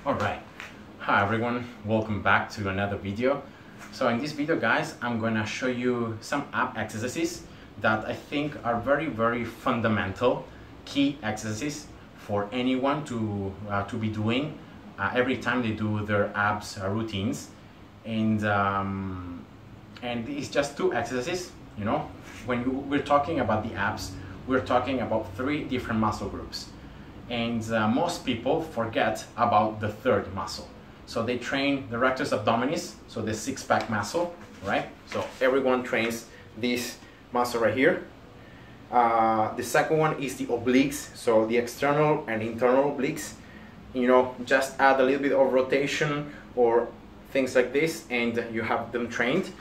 Alright, hi everyone, welcome back to another video. So in this video guys, I'm gonna show you some ab exercises that I think are very fundamental, key exercises for anyone to be doing every time they do their abs routines. And it's just two exercises, you know. We're talking about the abs, we're talking about three different muscle groups. And most people forget about the third muscle. So they train the rectus abdominis, so the six-pack muscle, right? So everyone trains this muscle right here. The second one is the obliques, so the external and internal obliques. You know, just add a little bit of rotation or things like this and you have them trained.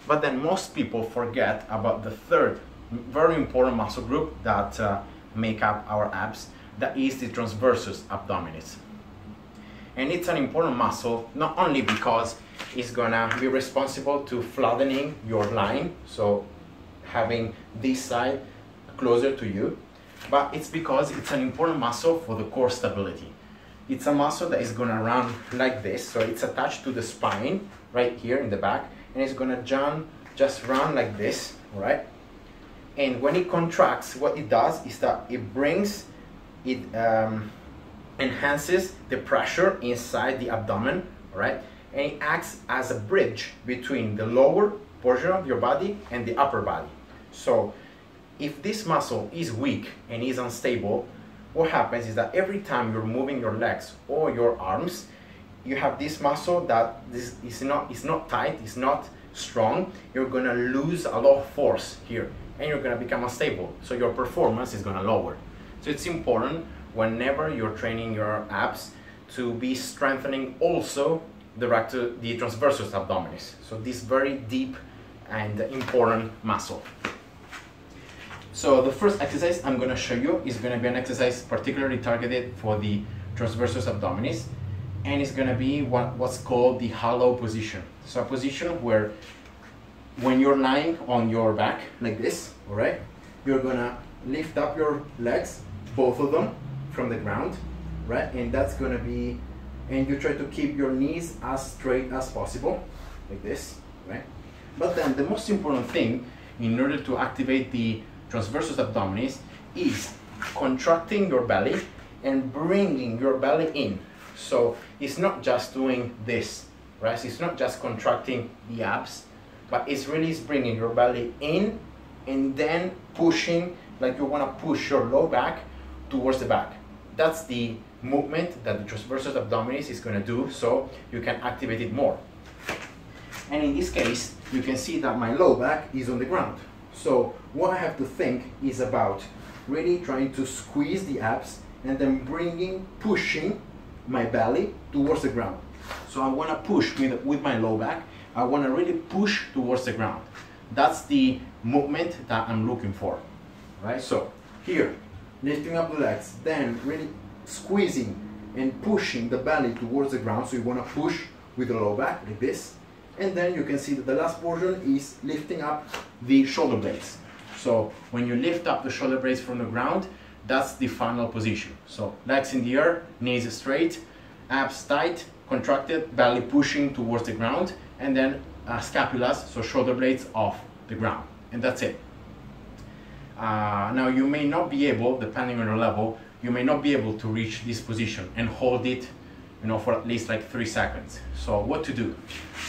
But then most people forget about the third very important muscle group that make up our abs. That is the transversus abdominis. And it's an important muscle not only because it's gonna be responsible to flattening your line, so having this side closer to you, but it's because it's an important muscle for the core stability. It's a muscle that is gonna run like this, so it's attached to the spine right here in the back, and it's gonna just run like this, right? And when it contracts, what it does is that it enhances the pressure inside the abdomen, right? And it acts as a bridge between the lower portion of your body and the upper body. So if this muscle is weak and is unstable, what happens is that every time you're moving your legs or your arms, you have this muscle that is not tight, it's not strong. You're gonna lose a lot of force here and you're gonna become unstable. So your performance is gonna lower. So it's important whenever you're training your abs to be strengthening also the transversus abdominis. So this very deep and important muscle. So the first exercise I'm going to show you is going to be an exercise particularly targeted for the transversus abdominis, and it's going to be what's called the hollow position. So a position where when you're lying on your back like this, all right, you're going to lift up your legs, both of them, from the ground, right? And that's gonna be, and you try to keep your knees as straight as possible, like this, right? But then the most important thing in order to activate the transversus abdominis is contracting your belly and bringing your belly in. So it's not just doing this, right? It's not just contracting the abs, but it's really bringing your belly in and then pushing, like you wanna push your low back towards the back. That's the movement that the transversus abdominis is going to do, so you can activate it more. And in this case, you can see that my low back is on the ground. So what I have to think is about really trying to squeeze the abs and then pushing my belly towards the ground. So I want to push with my low back. I want to really push towards the ground. That's the movement that I'm looking for, right? So here, lifting up the legs, then really squeezing and pushing the belly towards the ground. So you want to push with the low back like this. And then you can see that the last portion is lifting up the shoulder blades. So when you lift up the shoulder blades from the ground, that's the final position. So legs in the air, knees straight, abs tight, contracted, belly pushing towards the ground, and then scapulas, so shoulder blades off the ground. And that's it. Now you may not be able, depending on your level, you may not be able to reach this position and hold it, you know, for at least like 3 seconds. So what to do?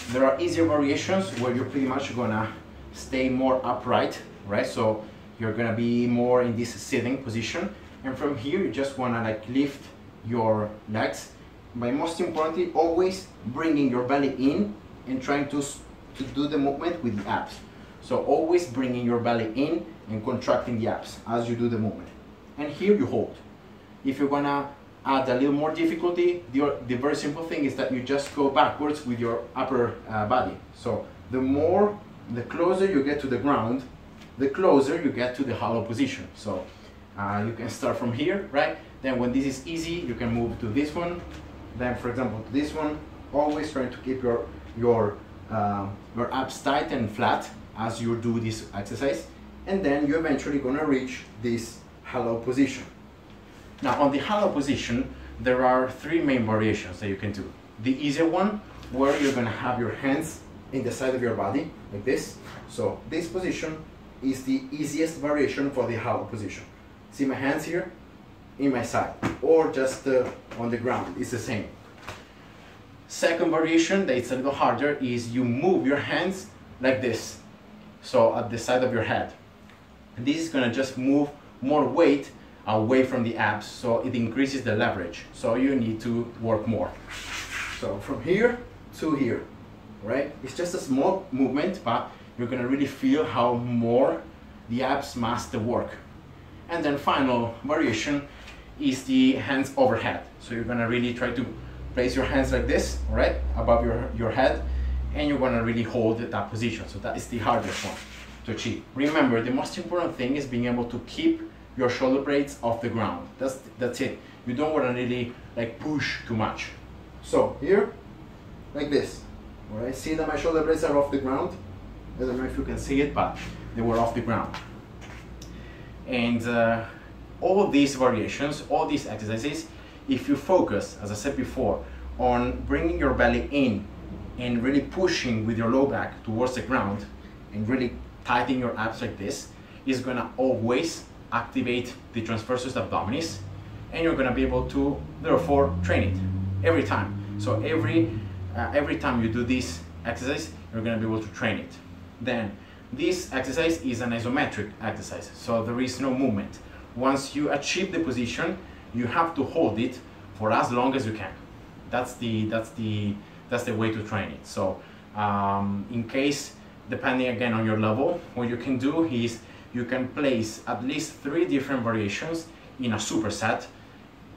There are easier variations where you're pretty much gonna stay more upright, right? So you're gonna be more in this sitting position, and from here you just wanna like lift your legs, but most importantly, always bringing your belly in and trying to do the movement with the abs. So always bringing your belly in and contracting the abs as you do the movement. And here you hold. If you're gonna add a little more difficulty, the very simple thing is that you just go backwards with your upper body. So the closer you get to the ground, the closer you get to the hollow position. So you can start from here, right? Then when this is easy, you can move to this one. Then for example, to this one, always trying to keep your abs tight and flat as you do this exercise, and then you're eventually going to reach this hollow position. Now on the hollow position, there are three main variations that you can do. The easier one, where you're gonna have your hands in the side of your body, like this. So this position is the easiest variation for the hollow position. See my hands here? In my side, or just on the ground, it's the same. Second variation that it's a little harder is you move your hands like this, so at the side of your head. And this is gonna just move more weight away from the abs, so it increases the leverage, so you need to work more. So from here to here, right? It's just a small movement, but you're gonna really feel how more the abs must work. And then final variation is the hands overhead. So you're gonna really try to place your hands like this, right, above your head, and you're gonna really hold that position. So that is the hardest one to achieve. Remember, the most important thing is being able to keep your shoulder blades off the ground. That's it. You don't wanna really like push too much. So here, like this, all right? See that my shoulder blades are off the ground? I don't know if you can see it, but they were off the ground. And all these variations, all these exercises, if you focus, as I said before, on bringing your belly in and really pushing with your low back towards the ground and really tightening your abs like this, is gonna always activate the transversus abdominis, and you're gonna be able to, therefore, train it every time. So every time you do this exercise, you're gonna be able to train it. Then, this exercise is an isometric exercise, so there is no movement. Once you achieve the position, you have to hold it for as long as you can. That's the way to train it. So in case, depending again on your level, what you can do is you can place at least 3 different variations in a superset,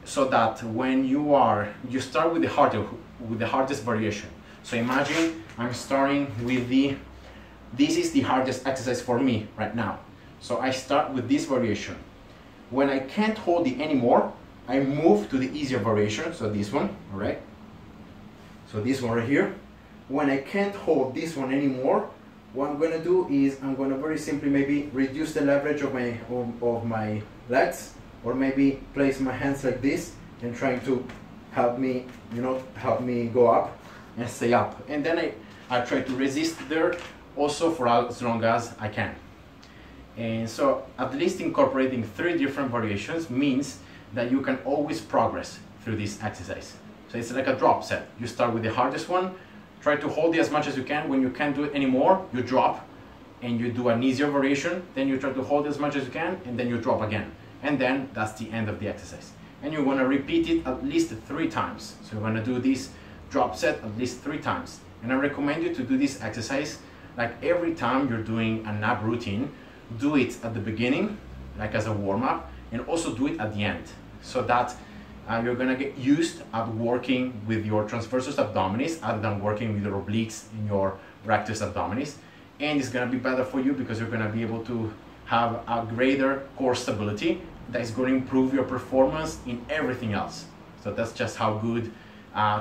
so that when you start with the hardest variation. So imagine I'm starting with this is the hardest exercise for me right now. So I start with this variation. When I can't hold it anymore, I move to the easier variation, so this one, all right? So this one right here. When I can't hold this one anymore, what I'm gonna do is I'm gonna very simply maybe reduce the leverage of my legs, or maybe place my hands like this and trying to help me, help me go up and stay up. And then I try to resist there also for as long as I can. And so at least incorporating 3 different variations means that you can always progress through this exercise. So it's like a drop set. You start with the hardest one, try to hold it as much as you can. When you can't do it anymore, you drop and you do an easier variation. Then you try to hold as much as you can, and then you drop again. And then that's the end of the exercise. And you want to repeat it at least 3 times. So you're going to do this drop set at least 3 times. And I recommend you to do this exercise like every time you're doing an ab routine. Do it at the beginning, like as a warm-up, and also do it at the end, so that you're gonna get used at working with your transversus abdominis other than working with your obliques and your rectus abdominis. And it's gonna be better for you because you're gonna be able to have a greater core stability that is going to improve your performance in everything else. So that's just how good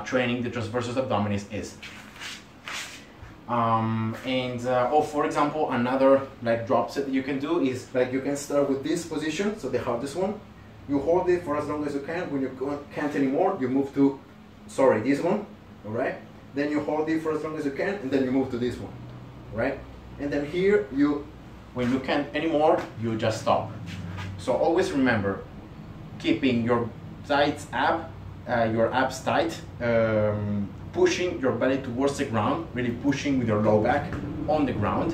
training the transversus abdominis is. For example, another like drop set that you can do is like you can start with this position, so the hardest one. You hold it for as long as you can. When you can't anymore, you move to, this one, all right? Then you hold it for as long as you can, and then you move to this one, right? And then here, when you can't anymore, you just stop. So always remember, keeping your your abs tight, pushing your belly towards the ground, really pushing with your low back on the ground,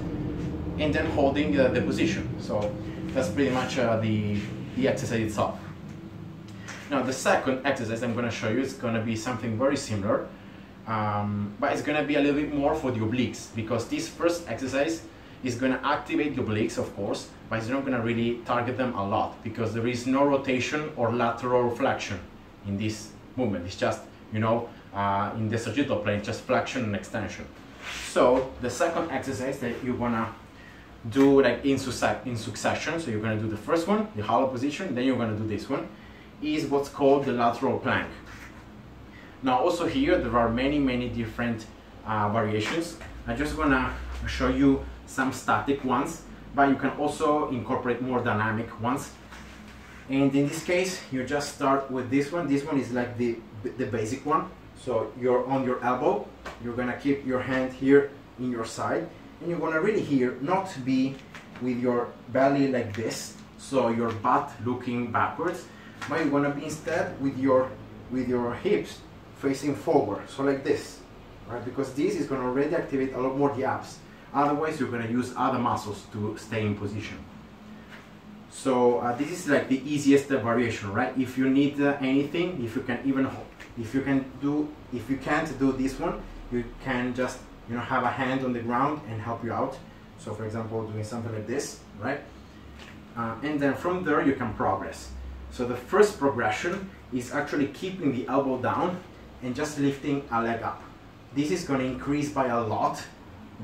and then holding the position. So that's pretty much the exercise itself. Now the second exercise I'm going to show you is going to be something very similar, but it's going to be a little bit more for the obliques, because this first exercise is going to activate the obliques, of course, but it's not going to really target them a lot, because there is no rotation or lateral flexion in this movement. It's just, in the sagittal plane, just flexion and extension. So the second exercise that you're gonna do like in succession, so you're gonna do the first one, the hollow position, then you're gonna do this one, is what's called the lateral plank. Now also here there are many different variations. I'm just gonna show you some static ones, but you can also incorporate more dynamic ones. And in this case, you just start with this one. This one is like the basic one. So you're on your elbow, you're gonna keep your hand here in your side, and you're gonna really here not be with your belly like this, so your butt looking backwards, but you're gonna be instead with your hips facing forward, so like this, right? Because this is gonna already activate a lot more the abs. Otherwise, you're gonna use other muscles to stay in position. So this is like the easiest variation, right? If you need anything, if you can't do this one, you can just have a hand on the ground and help you out. So for example, doing something like this, right? And then from there you can progress. So the first progression is actually keeping the elbow down and just lifting a leg up. This is going to increase by a lot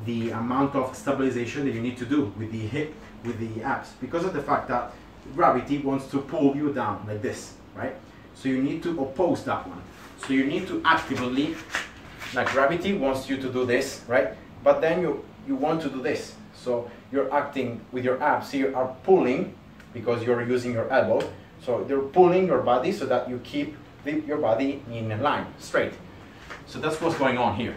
the amount of stabilization that you need to do with the hip, with the abs, because of the fact that gravity wants to pull you down like this, right? So you need to oppose that one. So you need to actively, like gravity wants you to do this, right? But then you want to do this. So you're acting with your abs, so you are pulling because you're using your elbow. So you're pulling your body so that you keep your body in a line, straight. So that's what's going on here.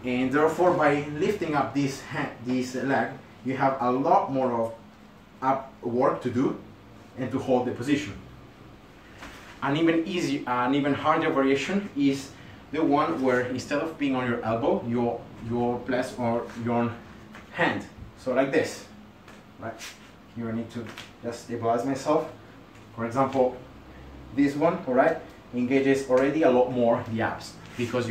And therefore, by lifting up this leg, you have a lot more of up work to do and to hold the position. An even harder variation is the one where instead of being on your elbow, you place on your hand. So like this, right? Here I need to just stabilize myself. For example, this one, all right, engages already a lot more the abs because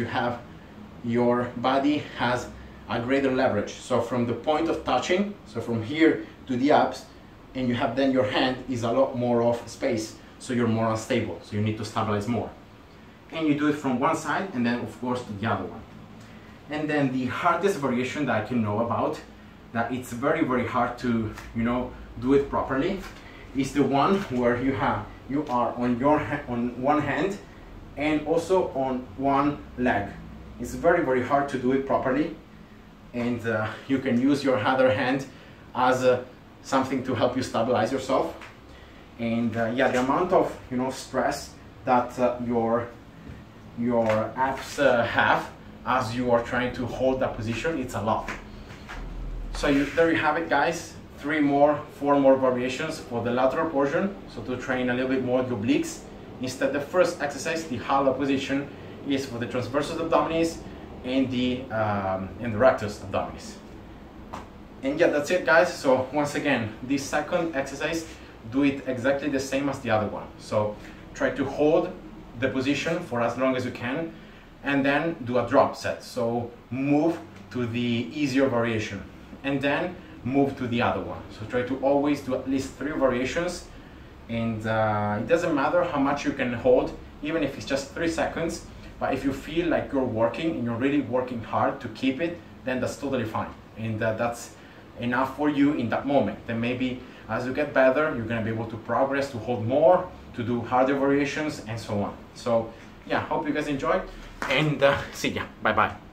your body has a greater leverage. So from the point of touching, so from here to the abs, and you have then your hand is a lot more of space, so you're more unstable, so you need to stabilize more. And you do it from one side and then of course to the other one. And then the hardest variation that I can know about, that it's very, very hard to do it properly, is the one where you are on one hand and also on one leg. It's very, very hard to do it properly, and you can use your other hand as something to help you stabilize yourself. And yeah, the amount of stress that your abs have as you are trying to hold that position, it's a lot. So there you have it, guys. 4 more variations for the lateral portion, so to train a little bit more the obliques. Instead, the first exercise, the halo position, is for the transversus abdominis and the rectus abdominis. And yeah, that's it, guys. So once again, this second exercise, do it exactly the same as the other one. So try to hold the position for as long as you can, and then do a drop set. So move to the easier variation, and then move to the other one. So try to always do at least 3 variations, and it doesn't matter how much you can hold, even if it's just 3 seconds, but if you feel like you're working and you're really working hard to keep it, then that's totally fine, and that's enough for you in that moment. Then maybe as you get better, you're going to be able to progress to hold more, to do harder variations, and so on. So yeah, hope you guys enjoyed, and see ya. Bye bye.